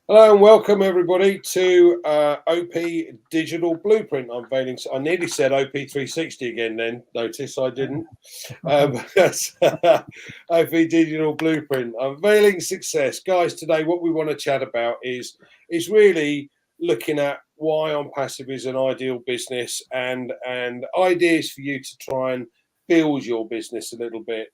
Hello and welcome everybody to OP Digital Blueprint Unveiling. I nearly said OP 360 again then, notice I didn't. That's OP Digital Blueprint Unveiling Success. Guys, today what we want to chat about is really looking at why ONPASSIVE is an ideal business and ideas for you to try and build your business a little bit.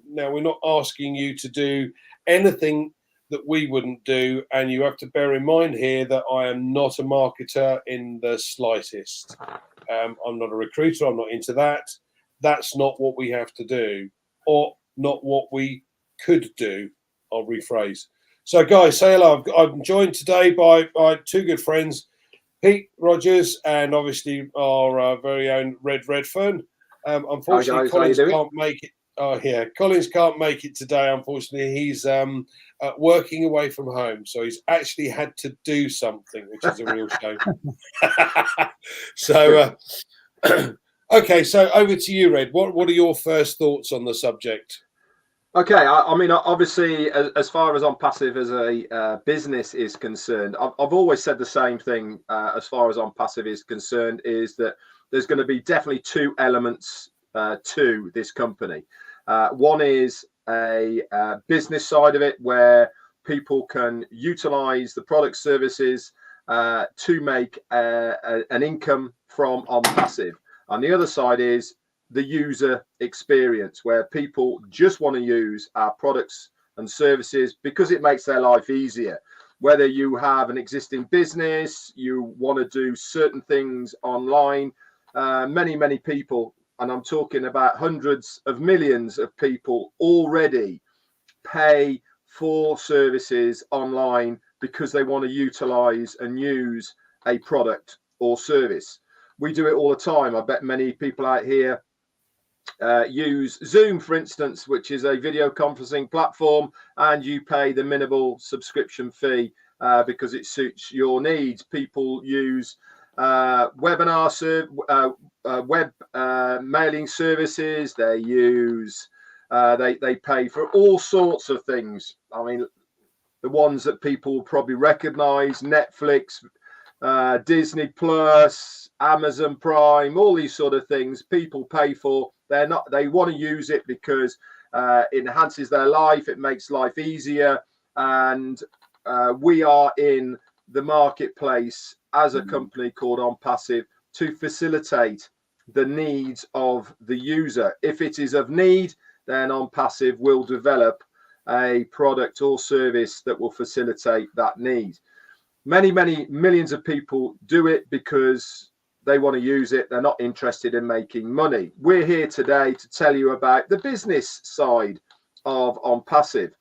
Now, we're not asking you to do anything that we wouldn't do, and you have to bear in mind here that I am not a marketer in the slightest. I'm not a recruiter. I'm not into that. That's not what we have to do, or not what we could do. I'll rephrase. So, guys, say hello. I'm joined today by two good friends, Pete Rogers and obviously our very own Red Redfern. Unfortunately, Collins can't make it. Oh yeah, Collins can't make it today. Unfortunately, he's working away from home, so he's actually had to do something, which is a real shame. So, okay, so over to you, Red. What are your first thoughts on the subject? Okay, I mean, obviously, as far as ONPASSIVE as a business is concerned, I've always said the same thing. As far as ONPASSIVE is concerned, is that there's going to be definitely two elements to this company. One is a business side of it, where people can utilize the product services to make an income from ONPASSIVE. And the other side is the user experience, where people just want to use our products and services because it makes their life easier. Whether you have an existing business, you want to do certain things online, many people, and I'm talking about hundreds of millions of people already pay for services online because they want to utilize and use a product or service. We do it all the time. I bet many people out here use Zoom, for instance, which is a video conferencing platform, and you pay the minimal subscription fee because it suits your needs. People use webinar web mailing services. They use they pay for all sorts of things. I mean, the ones that people probably recognize: Netflix, Disney Plus, Amazon Prime, all these sort of things people pay for. They want to use it because it enhances their life, it makes life easier, and we are in the marketplace as a company called ONPASSIVE to facilitate the needs of the user. If it is of need, then ONPASSIVE will develop a product or service that will facilitate that need. Many millions of people do it because they want to use it. They're not interested in making money. We're here today to tell you about the business side of ONPASSIVE.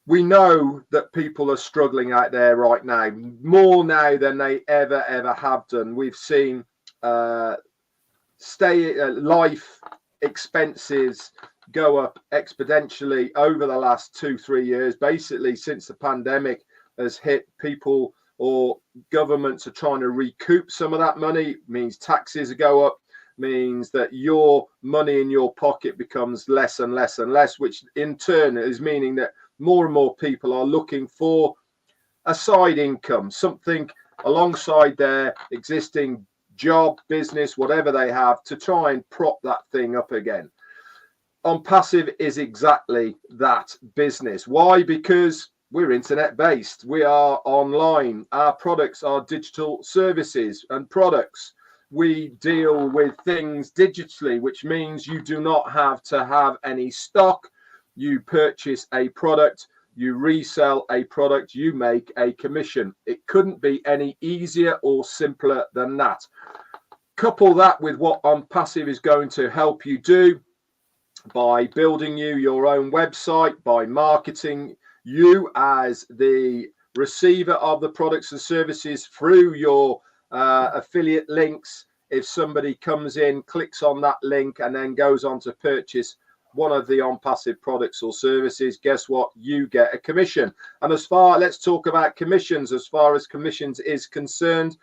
We know that people are struggling out there right now, more now than they ever have done. We've seen life expenses go up exponentially over the last 2-3 years, basically since the pandemic has hit. People or governments are trying to recoup some of that money. It means taxes go up, means that your money in your pocket becomes less and less and less, which in turn is meaning that more and more people are looking for a side income, something alongside their existing job, business, whatever they have, to try and prop that thing up again. ONPASSIVE is exactly that business. Why? Because we're internet based. We are online. Our products are digital services and products. We deal with things digitally, which means you do not have to have any stock. You purchase a product, you resell a product, you make a commission. It couldn't be any easier or simpler than that. Couple that with what ONPASSIVE is going to help you do by building you your own website, by marketing you as the receiver of the products and services through your affiliate links. If somebody comes in, clicks on that link, and then goes on to purchase one of the ONPASSIVE products or services, guess what? You get a commission. And let's talk about commissions. As far as commissions is concerned,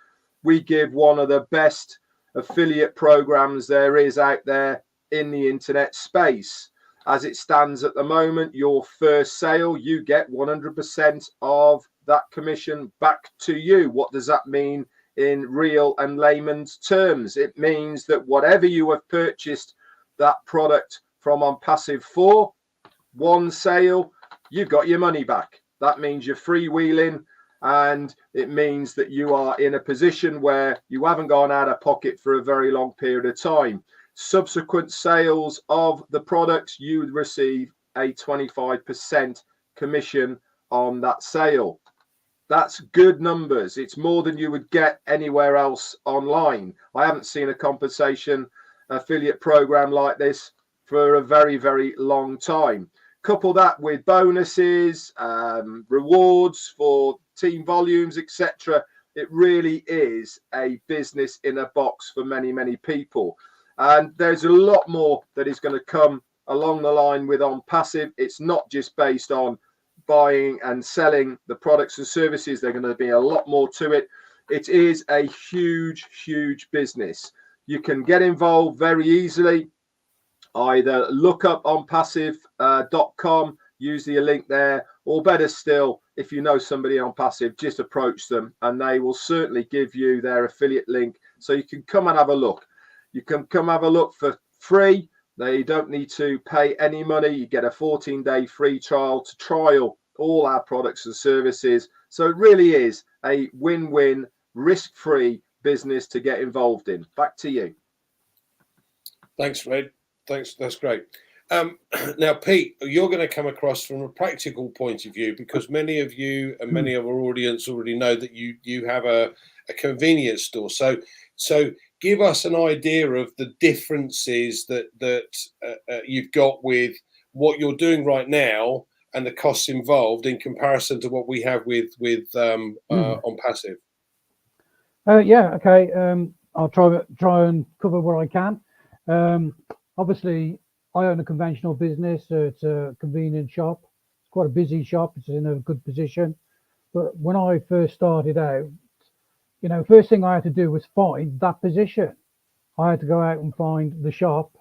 we give one of the best affiliate programs there is out there in the internet space. as it stands at the moment, your first sale, you get 100% of that commission back to you. What does that mean in real and layman's terms? It means that whatever you have purchased that product from ONPASSIVE for, one sale, you've got your money back. That means you're freewheeling, and it means that you are in a position where you haven't gone out of pocket for a very long period of time. Subsequent sales of the products, you would receive a 25% commission on that sale. That's good numbers. It's more than you would get anywhere else online. I haven't seen a compensation affiliate program like this for a very, very long time. Couple that with bonuses, rewards for team volumes, etc. It really is a business in a box for many, many people. And there's a lot more that is going to come along the line with ONPASSIVE. It's not just based on buying and selling the products and services. There's going to be a lot more to it. It is a huge, huge business. You can get involved very easily. Either look up onpassive.com, use the link there, or better still, if you know somebody on Passive, just approach them and they will certainly give you their affiliate link so you can come and have a look. You can come have a look for free. They don't need to pay any money. You get a 14-day free trial to trial all our products and services. So it really is a win-win, risk-free business to get involved in. Back to you. Thanks, Red. Thanks. That's great. Now, Pete, you're going to come across from a practical point of view, because many of you and many of our audience already know that you have a convenience store. So give us an idea of the differences that you've got with what you're doing right now and the costs involved in comparison to what we have with ONPASSIVE. Yeah. Okay. I'll try and cover what I can. Obviously, I own a conventional business. It's a convenience shop. It's quite a busy shop. It's in a good position. But when I first started out, first thing I had to do was find that position. I had to go out and find the shop,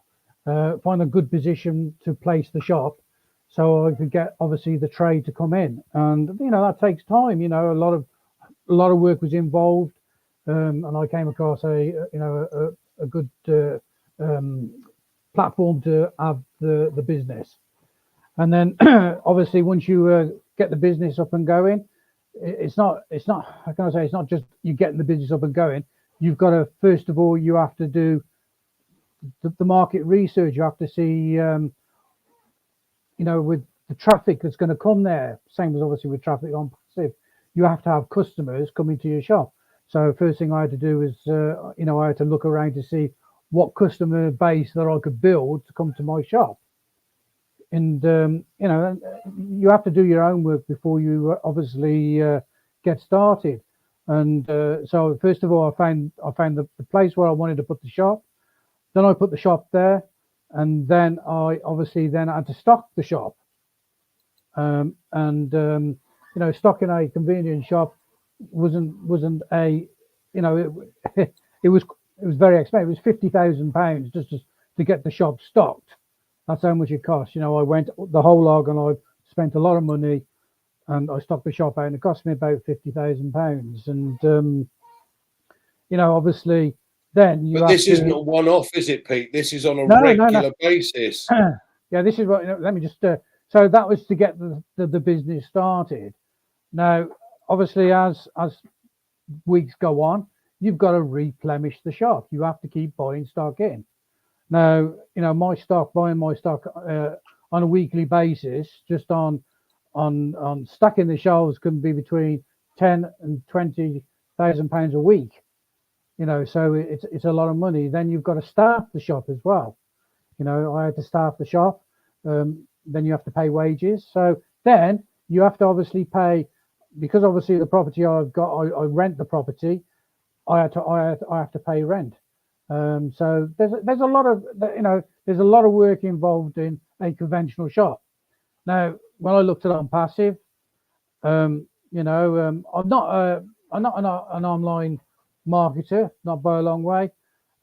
find a good position to place the shop, so I could get obviously the trade to come in. And that takes time. A lot of work was involved, and I came across a good platform to have the business. And then obviously once you get the business up and going, it's not how can I say, it's not just you getting the business up and going. You've got to, first of all, you have to do the market research. You have to see with the traffic that's going to come there, same as obviously with traffic on Passive, you have to have customers coming to your shop. So first thing I had to do is I had to look around to see what customer base that I could build to come to my shop. And you have to do your own work before you obviously get started. And so first of all, I found the place where I wanted to put the shop. Then I put the shop there, and then I obviously then had to stock the shop. Stocking a convenience shop wasn't a it was very expensive. It was £50,000 just to get the shop stocked. That's how much it cost. I went the whole log and I spent a lot of money, and I stocked the shop out, and it cost me about £50,000. And obviously then you. But this isn't a one-off, is it, Pete? This is on a regular basis. Yeah, this is what. Let me just. So that was to get the business started. Now, obviously, as weeks go on, you've got to replenish the shop. You have to keep buying stock in. Now, buying my stock on a weekly basis, just on stacking the shelves, can be between £10,000 and £20,000 a week. So it's a lot of money. Then you've got to staff the shop as well. I had to staff the shop. Then you have to pay wages. So then you have to obviously pay, because obviously the property I've got, I rent the property. I have to pay rent. So there's a lot of work involved in a conventional shop. Now, when I looked at ONPASSIVE, I'm not an online marketer, not by a long way.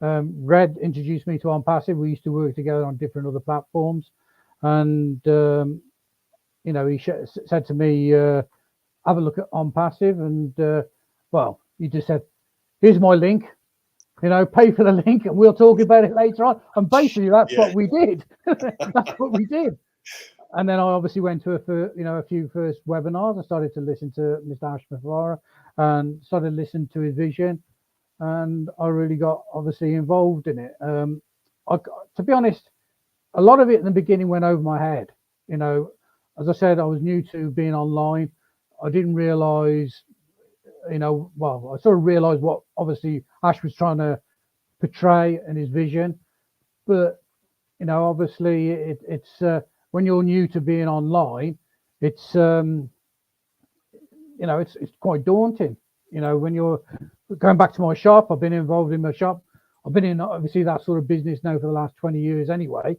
Red introduced me to ONPASSIVE. We used to work together on different other platforms, and he said to me, have a look at ONPASSIVE, and well, he just said, here's my link, pay for the link and we'll talk about it later on. And basically that's what we did. That's what we did. And then I obviously went to a few first webinars. I started to listen to Mr. Ashmafara and started listening to his vision, and I really got obviously involved in it. To be honest, a lot of it in the beginning went over my head. As I said, I was new to being online. I didn't realize, I sort of realized what obviously Ash was trying to portray in his vision. But, obviously it's when you're new to being online, it's, it's quite daunting. When you're going back to my shop, I've been involved in my shop. I've been in obviously that sort of business now for the last 20 years anyway.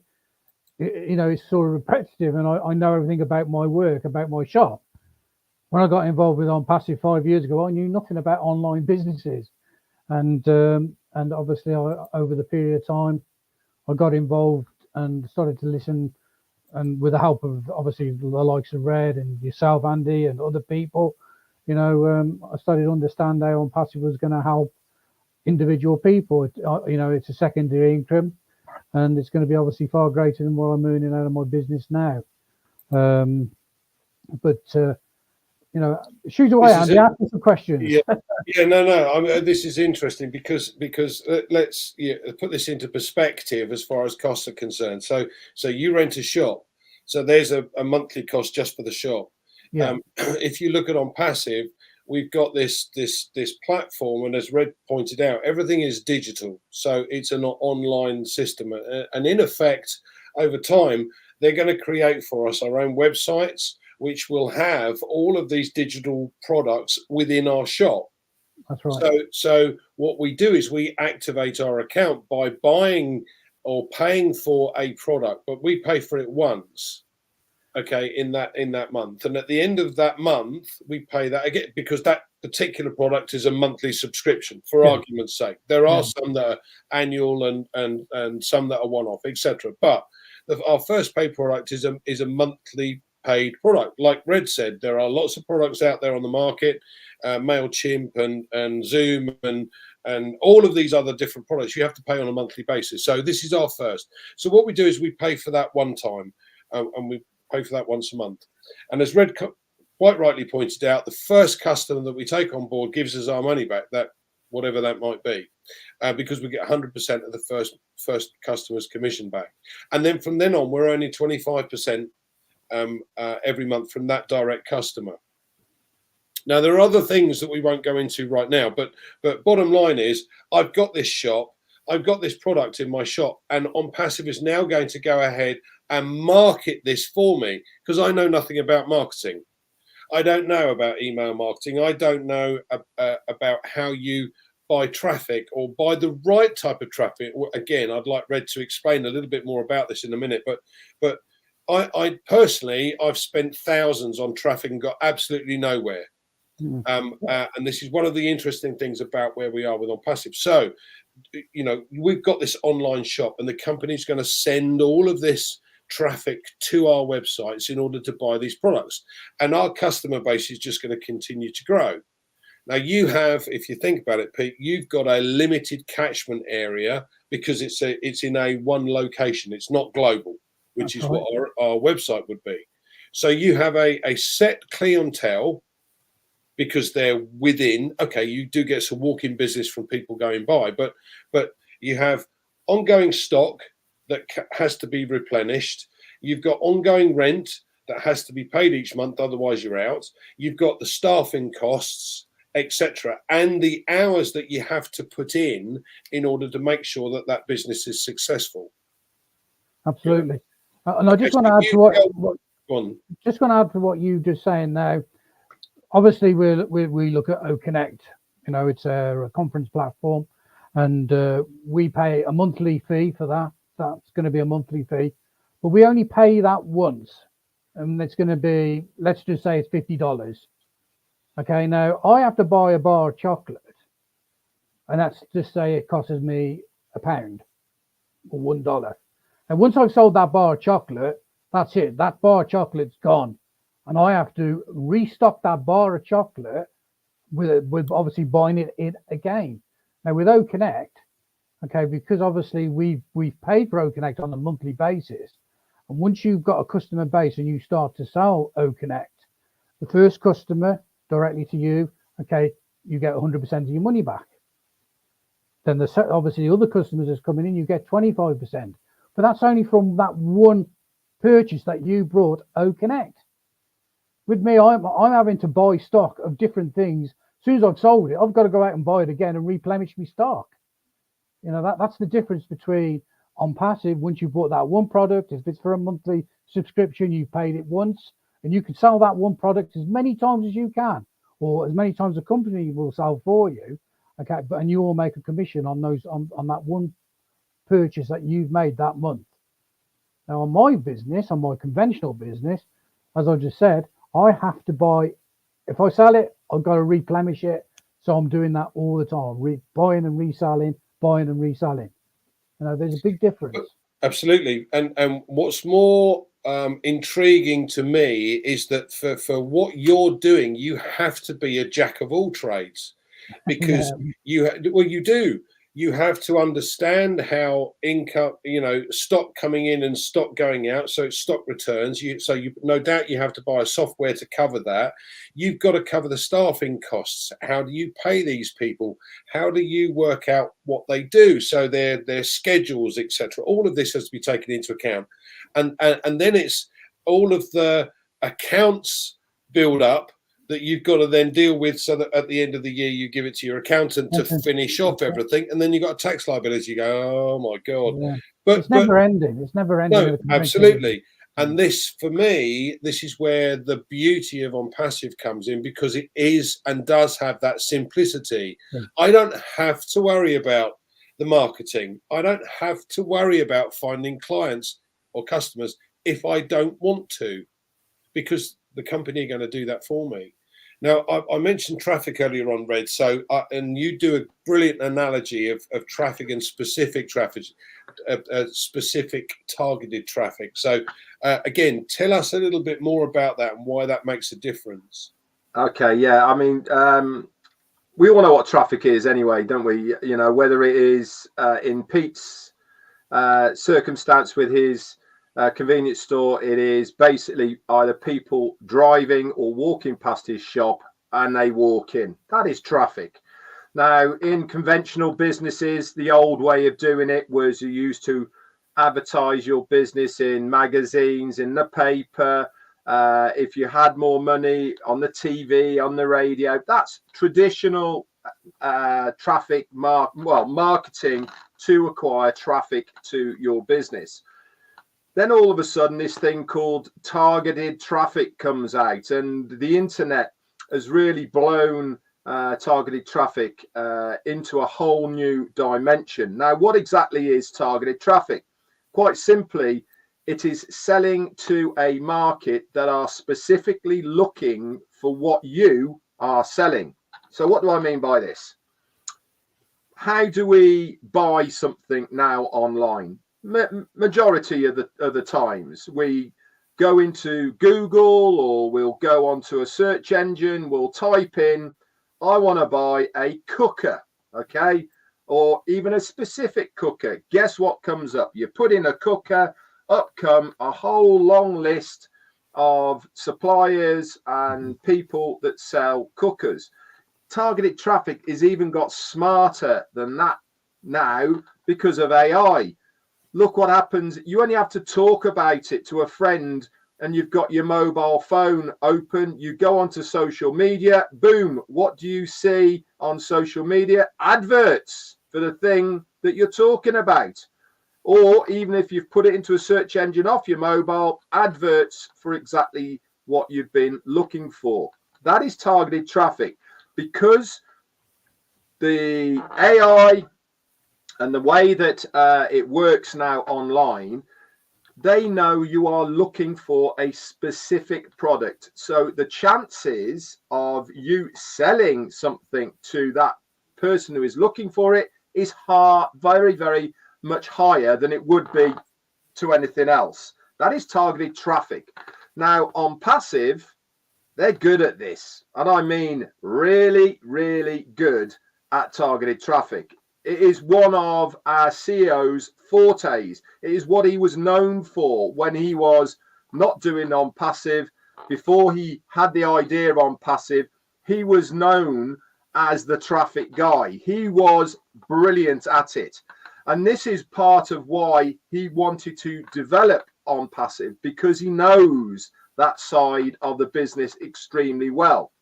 It's sort of repetitive, and I know everything about my work, about my shop. When I got involved with ONPASSIVE 5 years ago, I knew nothing about online businesses, and obviously over the period of time, I got involved and started to listen, and with the help of obviously the likes of Red and yourself, Andy, and other people, I started to understand how ONPASSIVE was going to help individual people. It's a secondary income, and it's going to be obviously far greater than what I'm earning out of my business now. Shoot away, Andy. Ask me some questions. No. This is interesting because let's put this into perspective as far as costs are concerned. So you rent a shop, so there's a monthly cost just for the shop. Yeah. If you look at ONPASSIVE, we've got this platform, and as Red pointed out, everything is digital, so it's an online system, and in effect, over time, they're going to create for us our own websites, which will have all of these digital products within our shop. That's right. So what we do is we activate our account by buying or paying for a product, but we pay for it once. Okay, in that month, and at the end of that month, we pay that again because that particular product is a monthly subscription. For argument's sake, there are some that are annual and some that are one-off, etc. But our first paid product is a monthly paid product. Like Red said, there are lots of products out there on the market, MailChimp and Zoom and all of these other different products. You have to pay on a monthly basis. So this is our first. So what we do is we pay for that one time, and we pay for that once a month. And as Red quite rightly pointed out, the first customer that we take on board gives us our money back, that whatever that might be, because we get 100% of the first customer's commission back. And then from then on, we're only 25% every month from that direct customer. Now, there are other things that we won't go into right now, but bottom line is I've got this shop, I've got this product in my shop, and ONPASSIVE is now going to go ahead and market this for me because I know nothing about marketing. I don't know about email marketing. I don't know about how you buy traffic or buy the right type of traffic. Again, I'd like Red to explain a little bit more about this in a minute, but I personally, I've spent thousands on traffic and got absolutely nowhere. And this is one of the interesting things about where we are with ONPASSIVE. So, we've got this online shop, and the company's going to send all of this traffic to our websites in order to buy these products, and our customer base is just going to continue to grow. Now, you have, if you think about it, Pete, you've got a limited catchment area because it's in a one location. It's not global, which is what our website would be. So you have a set clientele because they're within. Okay, you do get some walk-in business from people going by, but you have ongoing stock that has to be replenished. You've got ongoing rent that has to be paid each month, otherwise you're out. You've got the staffing costs, etc., and the hours that you have to put in order to make sure that that business is successful. Absolutely. And I just want to add to what you just saying now. Obviously, we look at OConnect. It's a conference platform, and we pay a monthly fee for that. That's going to be a monthly fee, but we only pay that once, and it's going to be, let's just say it's $50. Okay, now I have to buy a bar of chocolate, and that's just say it costs me £1 or $1. And once I've sold that bar of chocolate, That's it. That bar of chocolate's gone. And I have to restock that bar of chocolate with obviously buying it in again. Now with OConnect, okay, because obviously we've paid for OConnect on a monthly basis. And once you've got a customer base and you start to sell OConnect, the first customer directly to you, okay, you get 100% of your money back. Then obviously the other customers that's coming in, you get 25%. But that's only from that one purchase that you brought OConnect. With me, I'm having to buy stock of different things. As soon as I've sold it, I've got to go out and buy it again and replenish my stock. You know, that's the difference between on passive. Once you bought that one product, if it's for a monthly subscription, you paid it once, and you can sell that one product as many times as you can, or as many times the company will sell for you. Okay, and you will make a commission on those on that one purchase that you've made that month. Now on my business, on my conventional business, as I just said, I have to buy. If I sell it, I've got to replenish it. So I'm doing that all the time, buying and reselling, buying and reselling. You know, there's a big difference. Absolutely. And what's more intriguing to me is that for what you're doing, you have to be a jack of all trades, because you do. You have to understand how income, stock coming in and stock going out. So it's stock returns. So no doubt you have to buy a software to cover that. You've got to cover the staffing costs. How do you pay these people? How do you work out what they do? So their schedules, etc. All of this has to be taken into account. And then it's all of the accounts build up that you've got to then deal with, so that at the end of the year you give it to your accountant to finish off everything, and then you've got a tax liability. You go, oh my god! Yeah. But it's never ending. It's never ending. No, absolutely. And this, for me, this is where the beauty of OnPassive comes in, because it is and does have that simplicity. Yeah. I don't have to worry about the marketing. I don't have to worry about finding clients or customers if I don't want to, because the company are going to do that for me. Now, I mentioned traffic earlier on, Red. So, and you do a brilliant analogy of traffic and specific traffic, specific targeted traffic. So, again, tell us a little bit more about that and why that makes a difference. Okay, yeah. I mean, we all know what traffic is anyway, don't we? You know, whether it is in Pete's circumstance with his convenience store, it is basically either people driving or walking past his shop and they walk in. That is traffic. Now, in conventional businesses, the old way of doing it was you used to advertise your business in magazines, in the paper. If you had more money, on the TV, on the radio. That's traditional traffic marketing to acquire traffic to your business. Then all of a sudden, this thing called targeted traffic comes out, and the internet has really blown targeted traffic into a whole new dimension. Now, what exactly is targeted traffic? Quite simply, it is selling to a market that are specifically looking for what you are selling. So what do I mean by this? How do we buy something now online? Majority of the times we go into Google, or we'll go onto a search engine, we'll type in, I want to buy a cooker, okay, or even a specific cooker. Guess what comes up? You put in a cooker, up come a whole long list of suppliers and people that sell cookers. Targeted traffic is even got smarter than that now because of AI. Look what happens. You only have to talk about it to a friend and you've got your mobile phone open. You go onto social media. Boom. What do you see on social media? Adverts for the thing that you're talking about. Or even if you've put it into a search engine off your mobile, adverts for exactly what you've been looking for. That is targeted traffic, because the AI and the way that it works now online, they know you are looking for a specific product. So the chances of you selling something to that person who is looking for it is very, very much higher than it would be to anything else. That is targeted traffic. Now, on passive, they're good at this. And I mean really, really good at targeted traffic. It is one of our CEO's fortes. It is what he was known for when he was not doing on passive. Before he had the idea on passive, he was known as the traffic guy. He was brilliant at it. And this is part of why he wanted to develop on passive, because he knows that side of the business extremely well.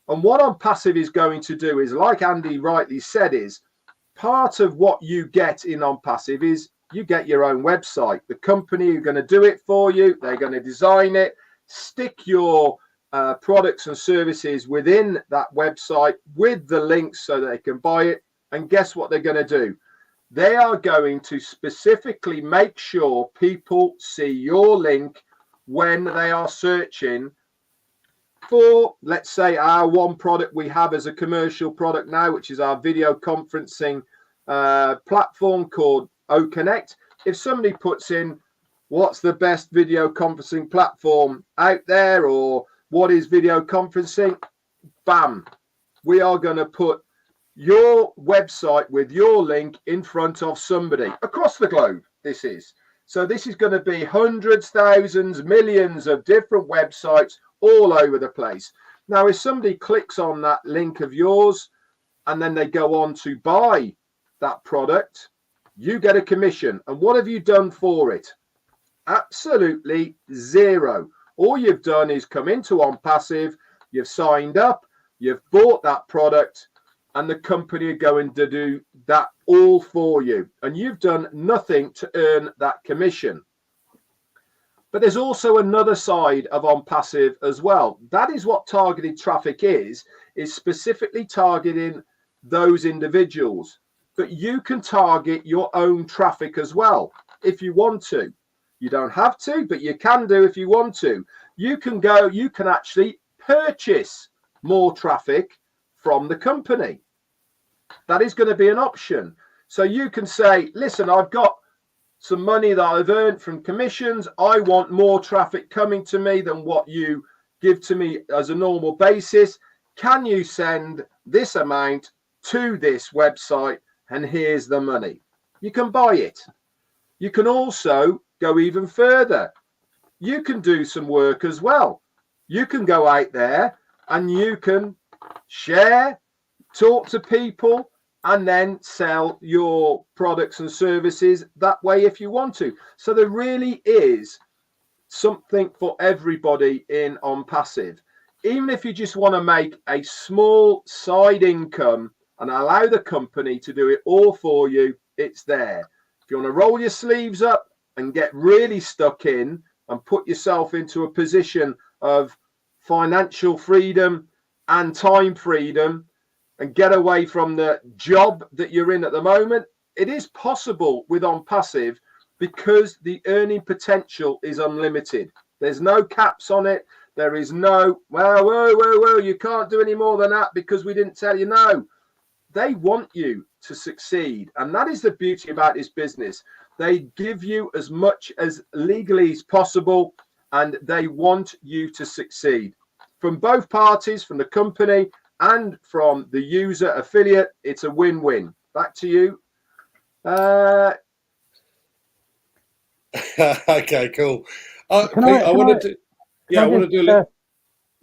And what on passive is going to do is, like Andy rightly said, is part of what you get in on passive is you get your own website. The company are going to do it for you. They're going to design it, stick your products and services within that website with the links so that they can buy it. And guess what they're going to do? They are going to specifically make sure people see your link when they are searching for, let's say, our one product we have as a commercial product now, which is our video conferencing platform called OConnect. If somebody puts in what's the best video conferencing platform out there, or what is video conferencing, bam, we are going to put your website with your link in front of somebody across the globe. This is going to be hundreds, thousands, millions of different websites all over the place. Now, if somebody clicks on that link of yours and then they go on to buy that product, you get a commission. And what have you done for it? Absolutely zero. All you've done is come into OnPassive, you've signed up, you've bought that product, and the company are going to do that all for you. And you've done nothing to earn that commission. But there's also another side of OnPassive as well. That is what targeted traffic is specifically targeting those individuals. But you can target your own traffic as well if you want to. You don't have to, but you can do if you want to. You can actually purchase more traffic from the company. That is going to be an option. So you can say, listen, I've got some money that I've earned from commissions. I want more traffic coming to me than what you give to me as a normal basis. Can you send this amount to this website? And here's the money. You can buy it. You can also go even further. You can do some work as well. You can go out there and you can share, talk to people, and then sell your products and services that way if you want to. So there really is something for everybody in OnPassive. Even if you just want to make a small side income and allow the company to do it all for you, it's there. If you want to roll your sleeves up and get really stuck in and put yourself into a position of financial freedom and time freedom and get away from the job that you're in at the moment, it is possible with OnPassive because the earning potential is unlimited. There's no caps on it. There is no, whoa, you can't do any more than that because we didn't tell you. No, they want you to succeed. And that is the beauty about this business. They give you as much as legally as possible, and they want you to succeed. From both parties, from the company and from the user affiliate, it's a win-win. Back to you. Okay, cool. I want to do.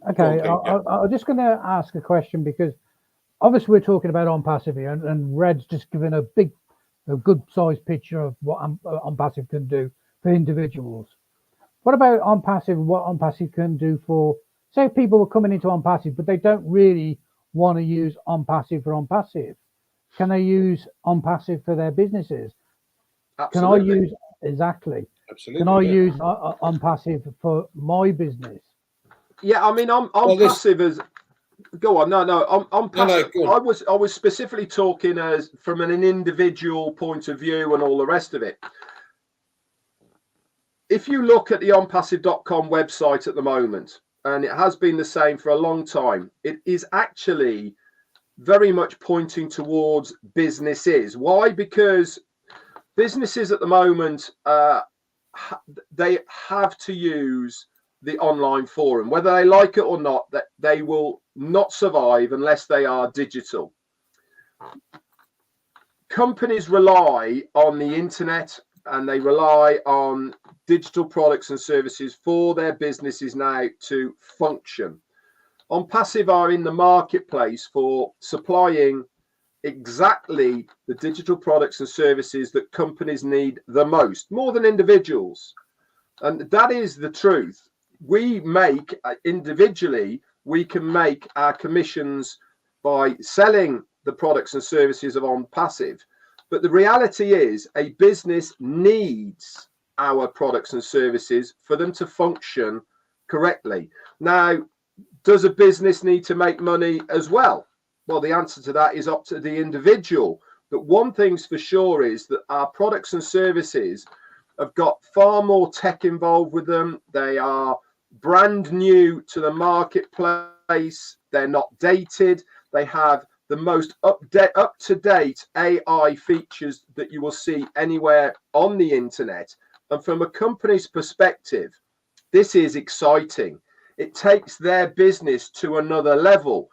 Okay, I'm just going to ask a question because obviously we're talking about OnPassive here, and Red's just given a good sized picture of what OnPassive can do for individuals. What about OnPassive? What OnPassive can do for, say, people are coming into OnPassive, but they don't really want to use OnPassive for OnPassive. Can they use OnPassive for their businesses? Absolutely. Can I use exactly? Absolutely. Can I use OnPassive for my business? Yeah, I mean, OnPassive is. Go on. No. OnPassive. No, I was specifically talking as from an individual point of view and all the rest of it. If you look at the onpassive.com website at the moment, and it has been the same for a long time, it is actually very much pointing towards businesses. Why? Because businesses at the moment they have to use the online forum, whether they like it or not. That they will not survive unless they are digital. Companies rely on the internet and they rely on digital products and services for their businesses now to function. OnPassive are in the marketplace for supplying exactly the digital products and services that companies need the most, more than individuals. And that is the truth. We make individually, we can make our commissions by selling the products and services of OnPassive. But the reality is a business needs our products and services for them to function correctly. Now, does a business need to make money as well? Well, the answer to that is up to the individual. But one thing's for sure is that our products and services have got far more tech involved with them. They are brand new to the marketplace. They're not dated. They have the most up-to-date AI features that you will see anywhere on the internet. And from a company's perspective, this is exciting. It takes their business to another level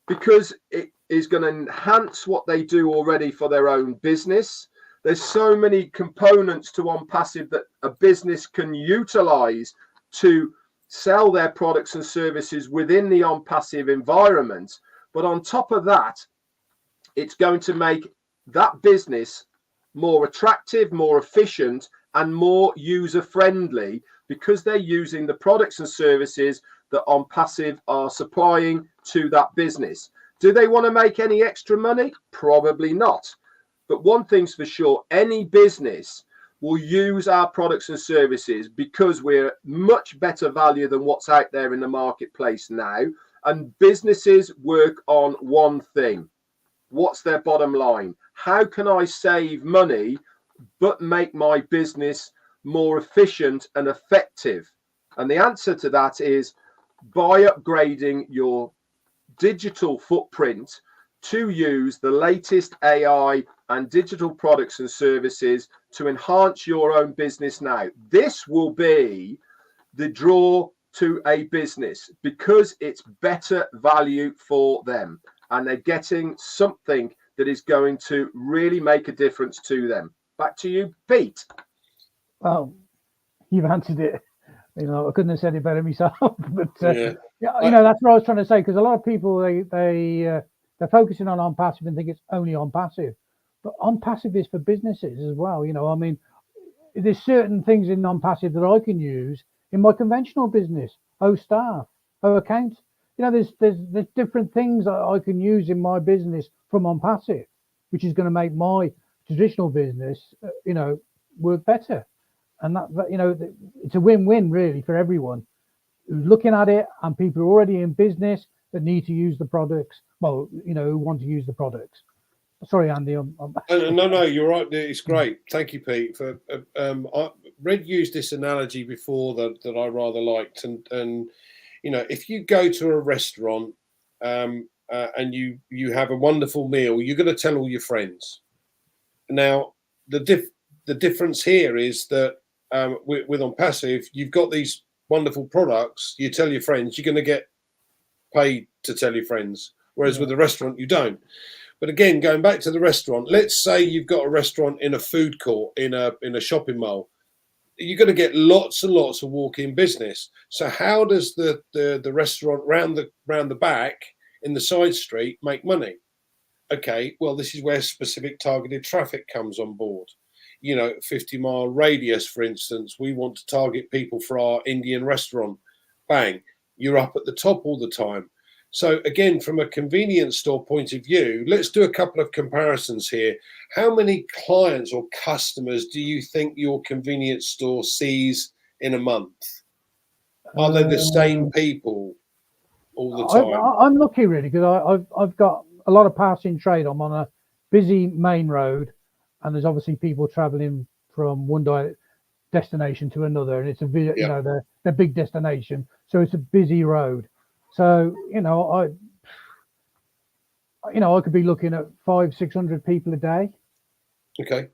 because it is going to enhance what they do already for their own business. There's so many components to OnPassive that a business can utilize to sell their products and services within the OnPassive environment. But on top of that, it's going to make that business more attractive, more efficient, and more user-friendly because they're using the products and services that OnPassive are supplying to that business. Do they want to make any extra money? Probably not. But one thing's for sure, any business will use our products and services because we're much better value than what's out there in the marketplace now. And businesses work on one thing. What's their bottom line? How can I save money but make my business more efficient and effective? And the answer to that is by upgrading your digital footprint to use the latest AI and digital products and services to enhance your own business now. This will be the draw to a business because it's better value for them and they're getting something that is going to really make a difference to them. Back to you, Pete. Well, you've answered it. You know, I couldn't have said it better myself. But Yeah. yeah, you know, that's what I was trying to say, because a lot of people they're focusing on OnPassive and think it's only OnPassive, but OnPassive is for businesses as well. You know, I mean, there's certain things in OnPassive that I can use in my conventional business. Staff, account. You know, there's different things that I can use in my business from OnPassive, which is going to make my traditional business, you know, work better. And that you know, it's a win-win really for everyone who's looking at it, and people who are already in business that need to use the products. Well, you know, who want to use the products. Sorry, Andy. No, you're right. It's great. Thank you, Pete. For Red used this analogy before that I rather liked, and you know, if you go to a restaurant and you have a wonderful meal, you're going to tell all your friends. Now, the difference here is that with OnPassive, you've got these wonderful products. You tell your friends, you're going to get paid to tell your friends. Whereas with a restaurant, you don't. But again, going back to the restaurant, let's say you've got a restaurant in a food court, in a shopping mall. You're going to get lots and lots of walk-in business. So how does the restaurant round the back in the side street make money? Okay, well, this is where specific targeted traffic comes on board. You know, 50-mile radius, for instance, we want to target people for our Indian restaurant. Bang, you're up at the top all the time. So again, from a convenience store point of view, let's do a couple of comparisons here. How many clients or customers do you think your convenience store sees in a month? Are they the same people all the time? I'm lucky really, because I've got a lot of passing trade. I'm on a busy main road, and there's obviously people traveling from one destination to another, and it's you know, the big destination, so it's a busy road. So you know, I could be looking at 500-600 people a day. Okay.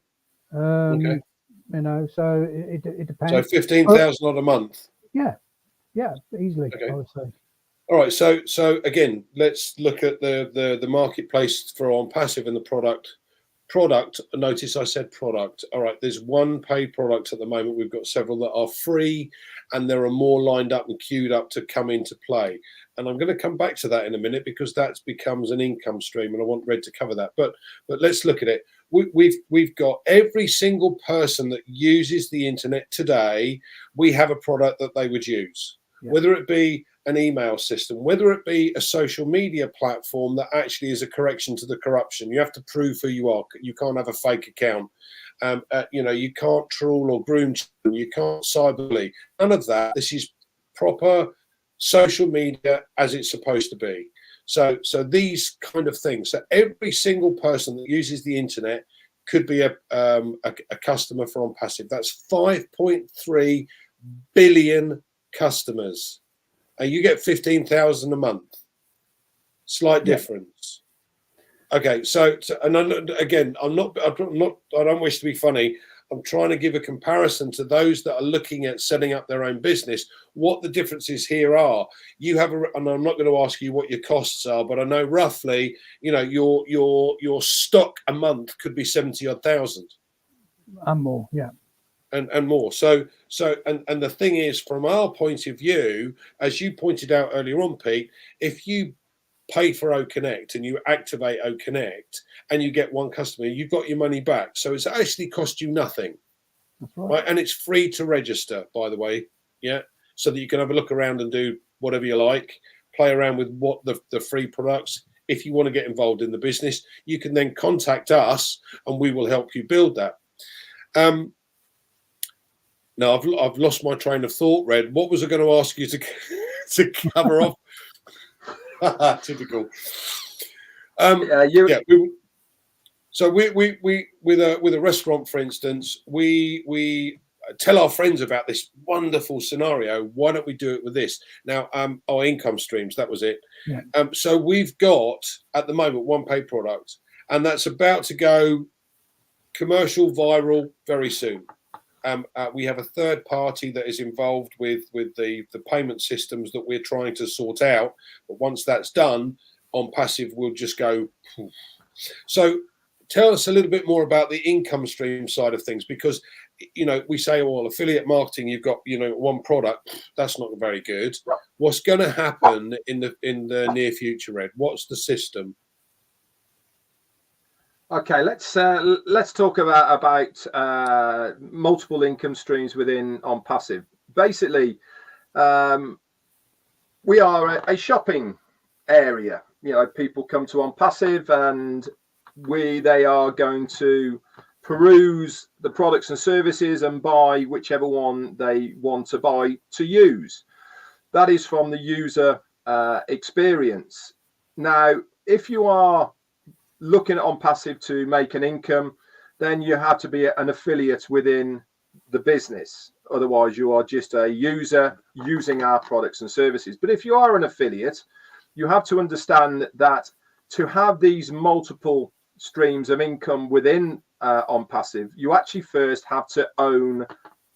Okay. you know, so it depends. So 15,000 odd a month. Yeah, easily. Okay. I would say. All right. So again, let's look at the marketplace for OnPassive and the product. Notice I said product. All right. There's one paid product at the moment. We've got several that are free, and there are more lined up and queued up to come into play. And I'm going to come back to that in a minute because that becomes an income stream, and I want Red to cover that. But let's look at it. We've got every single person that uses the internet today. We have a product that they would use, whether it be an email system, whether it be a social media platform that actually is a correction to the corruption. You have to prove who you are. You can't have a fake account. You can't troll or groom. You can't cyberbully. None of that. This is proper social media as it's supposed to be. So these kind of things. So every single person that uses the internet could be a customer for OnPassive. That's 5.3 billion customers. And you get 15,000 a month. Slight difference. Okay, so and again, I don't wish to be funny. I'm trying to give a comparison to those that are looking at setting up their own business. What the differences here are. You have and I'm not going to ask you what your costs are, but I know roughly, your stock a month could be 70 odd thousand. And more, yeah. And more. So the thing is, from our point of view, as you pointed out earlier on, Pete, if you pay for OConnect and you activate OConnect and you get one customer, you've got your money back. So it's actually cost you nothing. That's right. And it's free to register, by the way. Yeah. So that you can have a look around and do whatever you like, play around with what the free products. If you want to get involved in the business, you can then contact us and we will help you build that. Now I've lost my train of thought, Red. What was I going to ask you to cover off? Typical. So we with a restaurant, for instance, we tell our friends about this wonderful scenario. Why don't we do it with this? Now, our income streams. That was it. Yeah. So we've got at the moment one paid product, and that's about to go commercial viral very soon. We have a third party that is involved with the payment systems that we're trying to sort out. But once that's done, OnPassive will just go. So tell us a little bit more about the income stream side of things, because, we say, well, affiliate marketing, you've got, one product. That's not very good. What's going to happen in the near future, Ed? What's the system? Okay, let's talk about multiple income streams within OnPassive. Basically, we are a shopping area. People come to OnPassive and they are going to peruse the products and services and buy whichever one they want to buy to use. That is from the user experience. Now, if you are looking at OnPassive to make an income, then you have to be an affiliate within the business. Otherwise, you are just a user using our products and services. But if you are an affiliate, you have to understand that to have these multiple streams of income within OnPassive, you actually first have to own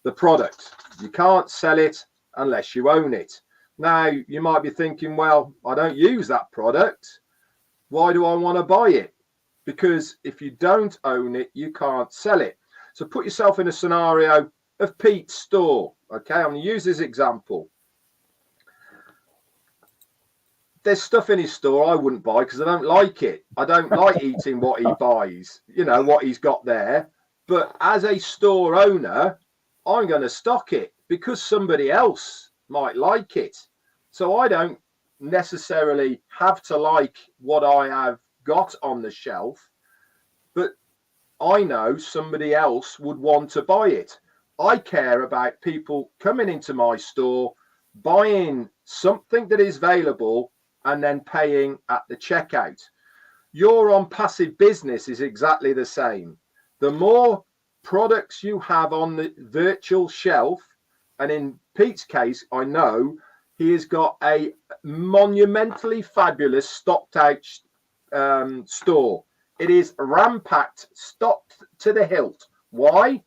the product. You can't sell it unless you own it. Now, you might be thinking, well, I don't use that product. Why do I want to buy it? Because if you don't own it, you can't sell it. So put yourself in a scenario of Pete's store. Okay, I'm going to use this example. There's stuff in his store I wouldn't buy because I don't like it. I don't like eating what he buys, what he's got there. But as a store owner, I'm going to stock it because somebody else might like it. So I don't necessarily have to like what I have got on the shelf, but I know somebody else would want to buy it. I care about people coming into my store, buying something that is available and then paying at the checkout. Your OnPassive business is exactly the same. The more products you have on the virtual shelf, and in Pete's case, I know he has got a monumentally fabulous stocked out store. It is rampacked, stocked to the hilt. Why?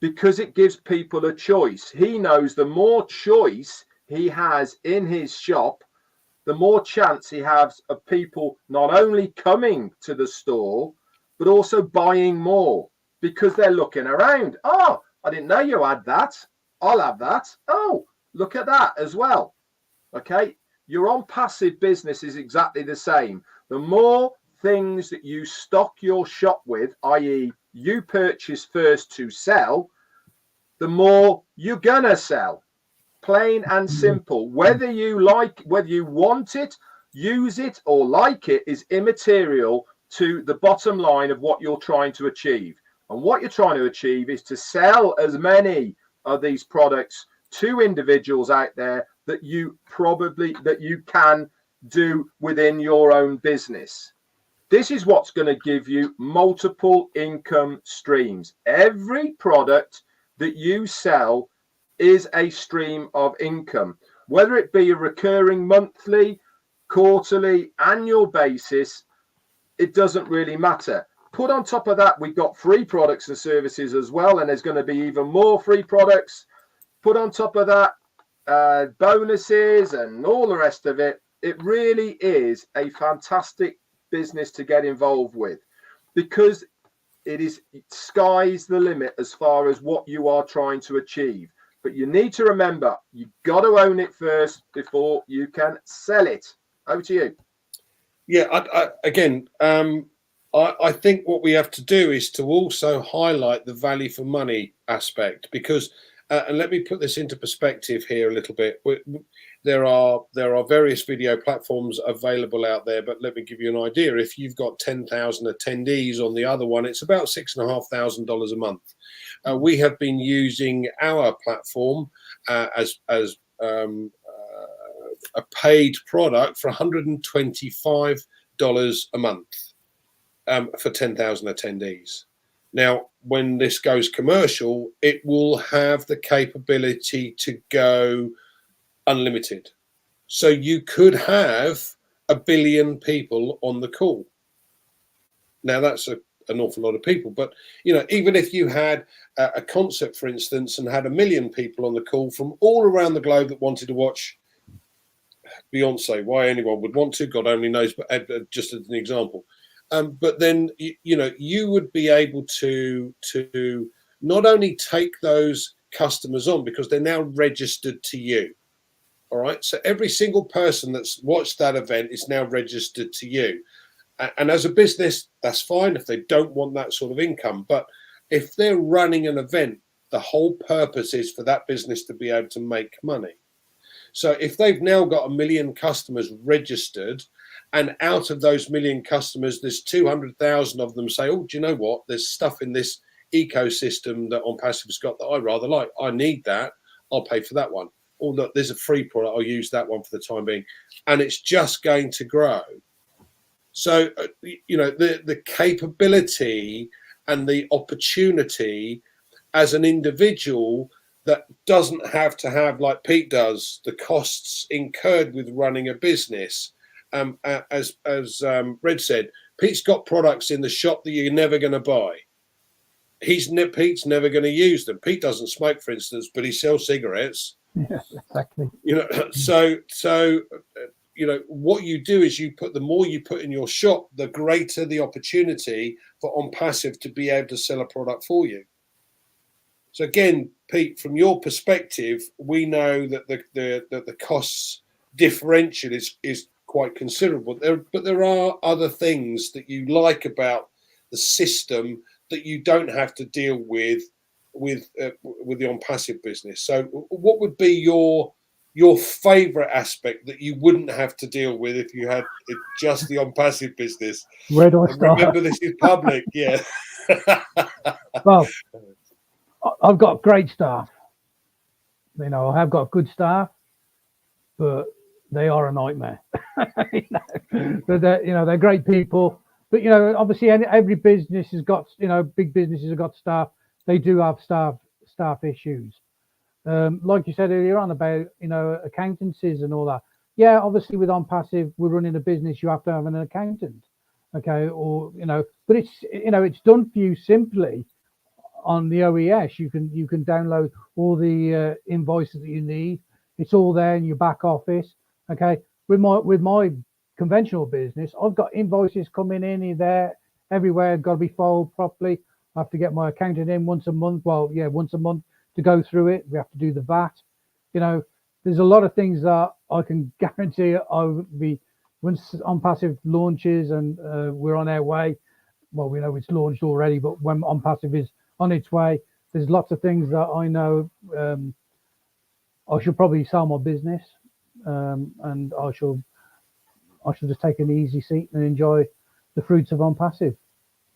because it gives people a choice. He knows the more choice he has in his shop, the more chance he has of people not only coming to the store, but also buying more because they're looking around. Oh, I didn't know you had that. I'll have that. Oh, look at that as well. Okay. Your ONPASSIVE business is exactly the same. The more things that you stock your shop with, i.e. you purchase first to sell, the more you're gonna sell. Plain and simple. Whether you want it, use it, or like it is immaterial to the bottom line of what you're trying to achieve. And what you're trying to achieve is to sell as many of these products to individuals out there that you can do within your own business. This is what's going to give you multiple income streams. Every product that you sell is a stream of income, whether it be a recurring monthly, quarterly, annual basis. It doesn't really matter. Put on top of that, we've got free products and services as well, and there's going to be even more free products. Put on top of that bonuses and all the rest of it. It really is a fantastic business to get involved with, because it is sky's the limit as far as what you are trying to achieve. But you need to remember, you've got to own it first before you can sell it. Over to you. Yeah, I think what we have to do is to also highlight the value for money aspect, because and let me put this into perspective here a little bit. There are various video platforms available out there, but let me give you an idea. If you've got 10,000 attendees on the other one, it's about $6,500 a month. We have been using our platform as a paid product for $125 a month for 10,000 attendees. Now, when this goes commercial, it will have the capability to go unlimited. So you could have 1 billion people on the call. Now, that's an awful lot of people, but even if you had a concert, for instance, and had 1 million people on the call from all around the globe that wanted to watch Beyonce, why anyone would want to, God only knows, but just as an example. But then you would be able to not only take those customers on, because they're now registered to you. All right. So every single person that's watched that event is now registered to you. And as a business, that's fine if they don't want that sort of income. But if they're running an event, the whole purpose is for that business to be able to make money. So if they've now got 1 million customers registered, and out of those 1 million customers, there's 200,000 of them say, oh, do you know what? There's stuff in this ecosystem that ONPASSIVE's got that I rather like. I need that. I'll pay for that one. Or look, there's a free product. I'll use that one for the time being. And it's just going to grow. So, the capability and the opportunity as an individual that doesn't have to have, like Pete does, the costs incurred with running a business. As Red said, Pete's got products in the shop that you're never going to buy. Pete's never going to use them. Pete doesn't smoke, for instance, but he sells cigarettes. Yeah, exactly. So what you do is the more you put in your shop, the greater the opportunity for ONPASSIVE to be able to sell a product for you. So again, Pete, from your perspective, we know that the costs differential is quite considerable. But there are other things that you like about the system that you don't have to deal with the ONPASSIVE business. So what would be your favorite aspect that you wouldn't have to deal with if you had just the ONPASSIve business? Where do I start? Remember, this is public. Yeah. Well, I've got great staff. I have got good staff, but they are a nightmare. But they're great people. But obviously, every business has got, big businesses have got staff. They do have staff issues. Like you said earlier on about accountancies and all that. Yeah, obviously with ONPASSIVE, we're running a business. You have to have an accountant, okay? Or but it's it's done for you simply on the OES, you can download all the invoices that you need. It's all there in your back office. Okay, with my conventional business, I've got invoices coming in there everywhere. Got to be filed properly. I have to get my accountant in once a month. Well, yeah, once a month to go through it. We have to do the VAT. You know, there's a lot of things that I can guarantee I will be once ONPASSIVE launches and we're on our way. Well, we know it's launched already, but when ONPASSIVE is on its way, there's lots of things that I know I should probably sell my business, and I shall just take an easy seat and enjoy the fruits of ONPASSIVE.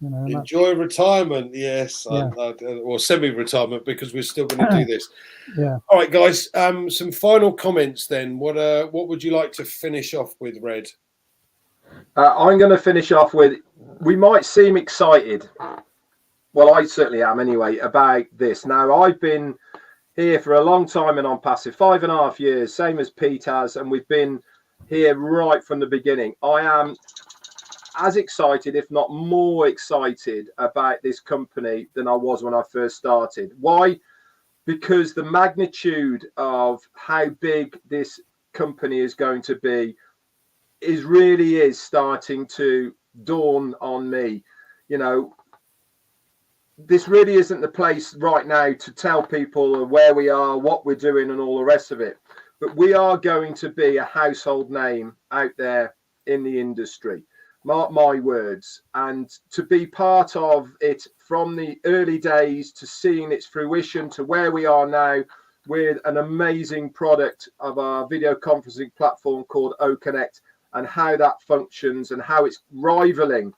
You know, enjoy retirement, yes, yeah. or semi-retirement, because we're still going to do this. Yeah. All right, guys. Some final comments then. What would you like to finish off with, Red? I'm going to finish off with, we might seem excited. Well, I certainly am anyway, about this. Now, I've been here for a long time in ONPASSIVE, 5.5 years, same as Pete has, and we've been here right from the beginning. I am as excited, if not more excited, about this company than I was when I first started. Why? Because the magnitude of how big this company is going to be really is starting to dawn on me. You know, this really isn't the place right now to tell people where we are, what we're doing, and all the rest of it. But we are going to be a household name out there in the industry. Mark my words. And to be part of it from the early days to seeing its fruition to where we are now with an amazing product of our video conferencing platform called OConnect, and how that functions and how it's rivaling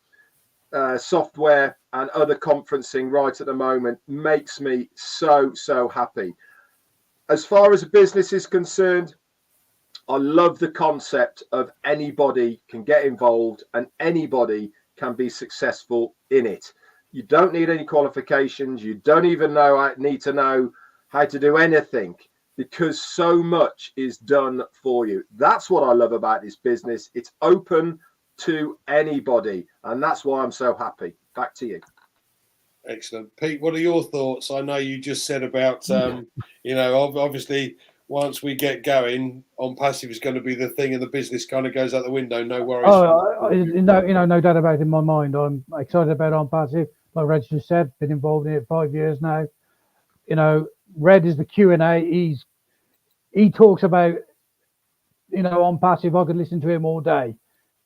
software and other conferencing right at the moment, makes me so happy. As far as a business is concerned, I love the concept of anybody can get involved and anybody can be successful in it. You don't need any qualifications. You don't even need to know how to do anything, because so much is done for you. That's what I love about this business. It's open to anybody, and that's why I'm so happy. Back to you. Excellent. Pete, what are your thoughts? I know you just said about, you know, obviously once we get going, ONPASSIVE is going to be the thing and the business kind of goes out the window. No worries. No doubt about it in my mind. I'm excited about ONPASSIVE. Like Red just said, been involved in it 5 years now. You know, Red is the Q&A. He talks about, you know, ONPASSIVE. I could listen to him all day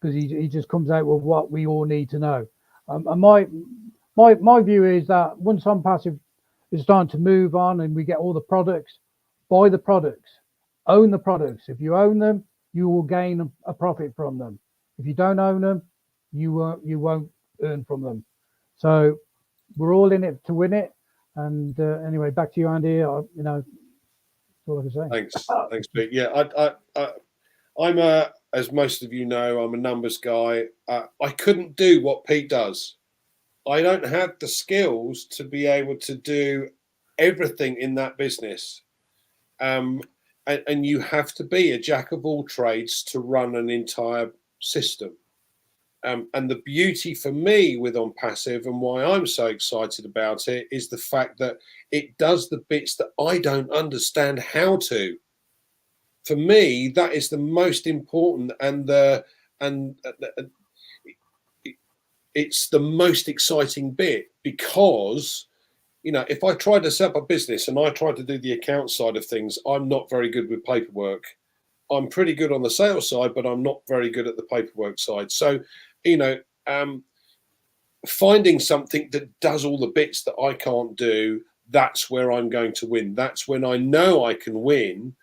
because he just comes out with what we all need to know. And my view is that once ONPASSIVE is starting to move on and we get all the products, buy the products, own the products. If you own them, you will gain a profit from them. If you don't own them, you won't earn from them. So we're all in it to win it. And anyway, back to you, Andy. You know, that's all I can say. Thanks, Pete. Yeah, I'm as most of you know, I'm a numbers guy. I couldn't do what Pete does. I don't have the skills to be able to do everything in that business. And you have to be a jack of all trades to run an entire system. And the beauty for me with ONPASSIVE and why I'm so excited about it is the fact that it does the bits that I don't understand how to. For me, that is the most important, and it's the most exciting bit, because, you know, if I tried to set up a business and I tried to do the account side of things, I'm not very good with paperwork. I'm pretty good on the sales side, but I'm not very good at the paperwork side. So, you know, finding something that does all the bits that I can't do, that's where I'm going to win. That's when I know I can win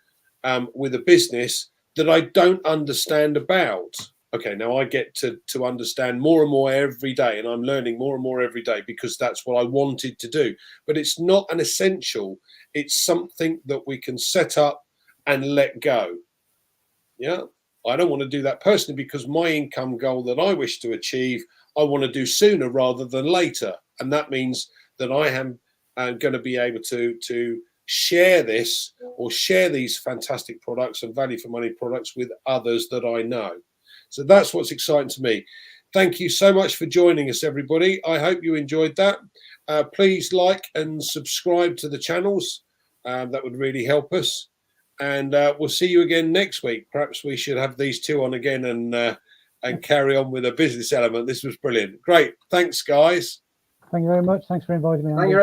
with a business that I don't understand about. Okay, now I get to understand more and more every day, and I'm learning more and more every day because that's what I wanted to do. But it's not an essential. It's something that we can set up and let go. Yeah, I don't want to do that personally because my income goal that I wish to achieve, I want to do sooner rather than later. And that means that I am going to be able to share this or share these fantastic products and value for money products with others that I know. So that's what's exciting to me. Thank you so much for joining us, everybody. I hope you enjoyed that. please like and subscribe to the channels. That would really help us. And we'll see you again next week. Perhaps we should have these two on again and carry on with a business element. This was brilliant. Great. Thanks, guys. Thank you very much. Thanks for inviting me on. Thank you very